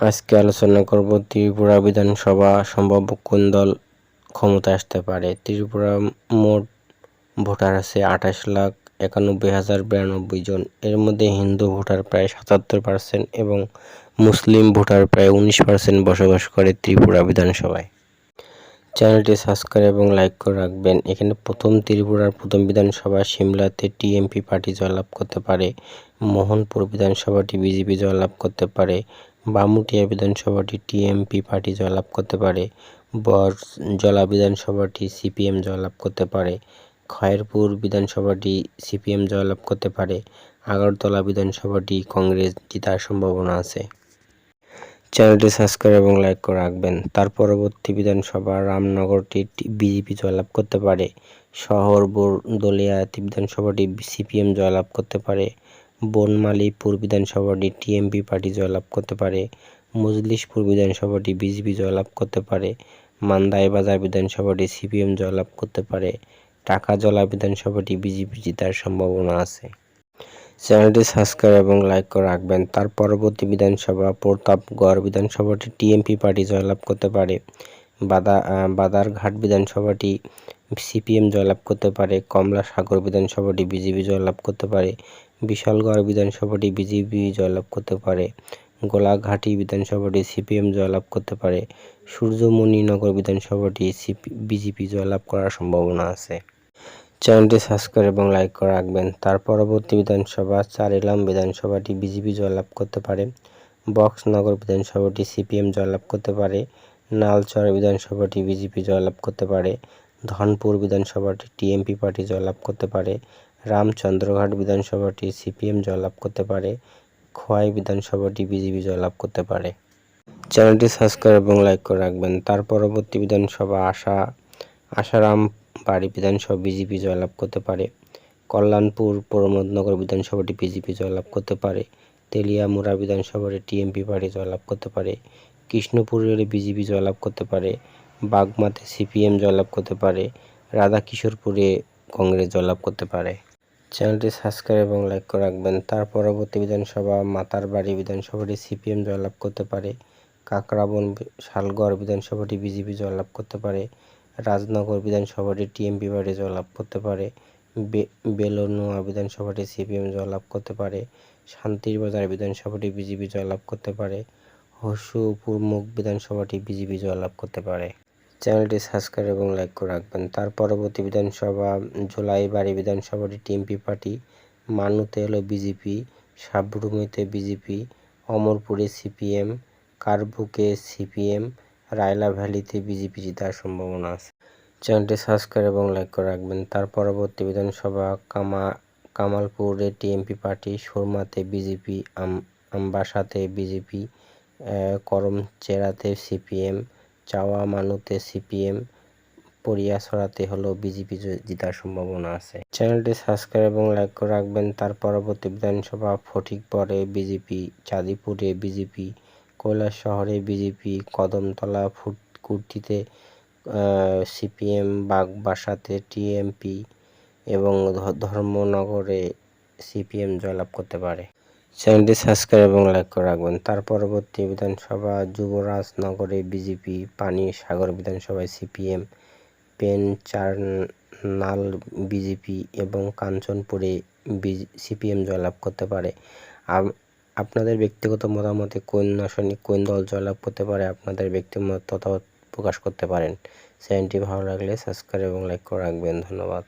আজকে আলোচনা করব ত্রিপুরা বিধানসভা সম্ভাব্য কোন দল ক্ষমতায় আসতে পারে। ত্রিপুরা মোট ভোটার আছে 28,91,092 জন। এর মধ্যে হিন্দু ভোটার প্রায় 77% এবং মুসলিম ভোটার প্রায় 19% বসবাস করে ত্রিপুরা বিধানসভায়। চ্যানেলটি সাবস্ক্রাইব এবং লাইক করে রাখবেন। এখানে ত্রিপুরার প্রথম বিধানসভা সিমলাতে টিএমপি পার্টি জয়লাভ করতে পারে। মোহনপুর বিধানসভাটি বিজেপি জয়লাভ করতে পারে। বামুটিয়া বিধানসভাটি টিএমপি পার্টি জয়লাভ করতে পারে। বড়জলা বিধানসভাটি সিপিএম জয়লাভ করতে পারে। খয়েরপুর বিধানসভাটি সিপিএম জয়লাভ করতে পারে। আগরতলা বিধানসভাটি কংগ্রেস জেতার সম্ভাবনা আছে। চ্যানেলটি সাবস্ক্রাইব এবং লাইক করে রাখবেন। তার পরবর্তী বিধানসভা রামনগরটি বিজেপি জয়লাভ করতে পারে। শহর দলিয়া বিধানসভাটি সিপিএম জয়লাভ করতে পারে। বনমালীপুর বিধানসভাটি টিএমপি পার্টি জয়লাভ করতে পারে। মজলিশপুর বিধানসভাটি বিজেপি জয়লাভ করতে পারে। মান্দাইবাজার বিধানসভাটি সিপিএম জয়লাভ করতে পারে। টাকাজলা বিধানসভাটি বিজেপি জেতার সম্ভাবনা আছে। চ্যানেলটি সাবস্ক্রাইব এবং লাইক করে রাখবেন। তার পরবর্তী বিধানসভা প্রতাপগড় বিধানসভাটি টিএমপি পার্টি জয়লাভ করতে পারে। বাদারঘাট বিধানসভাটি সিপিএম জয়লাভ করতে পারে। কমলাসাগর বিধানসভাটি বিজেপি জয়লাভ করতে পারে। বিশালগড় বিধানসভাটি বিজেপি জয়লাভ করতে পারে। গোলাঘাটি বিধানসভাটি সিপিএম জয়লাভ করতে পারে। সূর্যমণিনগর বিধানসভাটি বিজেপি জয়লাভ করার সম্ভাবনা আছে। চ্যানেলটি সাবস্ক্রাইব এবং লাইক করে রাখবেন। তার পরবর্তী বিধানসভা চারিলাম বিধানসভাটি বিজেপি জয়লাভ করতে পারে। বক্সনগর বিধানসভাটি সিপিএম জয়লাভ করতে পারে। নালচর বিধানসভাটি বিজেপি জয়লাভ করতে পারে। ধনপুর বিধানসভাটি টিএমপি পার্টি জয়লাভ করতে পারে। রামচন্দ্রঘাট বিধানসভাটি সিপিএম জয়লাভ করতে পারে। খোয়াই বিধানসভাটি বিজেপি জয়লাভ করতে পারে। চ্যানেলটি সাবস্ক্রাইব এবং লাইক করে রাখবেন। তার পরবর্তী বিধানসভা আসারাম বাড়ি বিধানসভা বিজেপি জয়লাভ করতে পারে। কল্যাণপুর প্রমোদনগর বিধানসভাটি বিজেপি জয়লাভ করতে পারে। তেলিয়ামুড়া বিধানসভাটি টিএমপি পার্টি জয়লাভ করতে পারে। কৃষ্ণপুর রেলে বিজেপি জয়লাভ করতে পারে। বাগমাতে সিপিএম জয়লাভ করতে পারে। রাধাকিশোরপুরে কংগ্রেস জয়লাভ করতে পারে। চ্যানেলটি সাবস্ক্রাইব এবং লাইক করে রাখবেন। তার পরবর্তী বিধানসভা মাতারবাড়ি বিধানসভাটি সিপিএম জয়লাভ করতে পারে। কাকরাবন শালগড় বিধানসভাটি বিজেপি জয়লাভ করতে পারে। রাজনগর বিধানসভাটি টিএমপি পার্টি জয়লাভ করতে পারে। বেলোনুয়া বিধানসভাটি সিপিএম জয়লাভ করতে পারে। শান্তিরবাজার বিধানসভাটি বিজেপি জয়লাভ করতে পারে। হসুপুরমুখ বিধানসভাটি বিজেপি জয়লাভ করতে পারে। চ্যানেলটি সাবস্ক্রাইব এবং লাইক করে রাখবেন। তার পরবর্তী বিধানসভা জোলাইবাড়ি বিধানসভাটি টিএমপি পার্টি। মানুতে হলো বিজেপি। সাবরুমেতে বিজেপি। অমরপুরে সিপিএম। কারবুকে সিপিএম। রায়লা ভ্যালিতে বিজেপি জেতার সম্ভাবনা আছে। চ্যানেলটি সাবস্ক্রাইব এবং লাইক করে রাখবেন। তার পরবর্তী বিধানসভা কামালপুরে টিএমপি পার্টি। সুরমাতে বিজেপি। আমবাসাতে বিজেপি। করমচেরাতে সিপিএম। চাওয়া মানুতে সিপিএম। পরিয়াছড়াতে হলো বিজেপি জেতার সম্ভাবনা আছে। চ্যানেলটি সাবস্ক্রাইব এবং লাইক করে রাখবেন। তার পরবর্তী বিধানসভা ফটিকপরে বিজেপি। চাঁদিপুরে বিজেপি। কৈলাসহরে বিজেপি। কদমতলা কুর্তিতে সিপিএম। বাগবাসাতে টিএমপি এবং ধর্মনগরে সিপিএম জয়লাভ করতে পারে। চ্যানেলটি সাবস্ক্রাইব এবং লাইক করে রাখবেন। তার পরবর্তী বিধানসভা যুবরাজনগরে বিজেপি। পানিসাগর বিধানসভায় সিপিএম। পেনচারনাল বিজেপি এবং কাঞ্চনপুরে সিপিএম জয়লাভ করতে পারে। আপনাদের ব্যক্তিগত মতামতে কোন আসনে কোন দল জয়লাভ করতে পারে আপনাদের ব্যক্তিগত মতামত প্রকাশ করতে পারেন। চ্যানেলটি ভালো লাগলে সাবস্ক্রাইব এবং লাইক করে রাখবেন। ধন্যবাদ।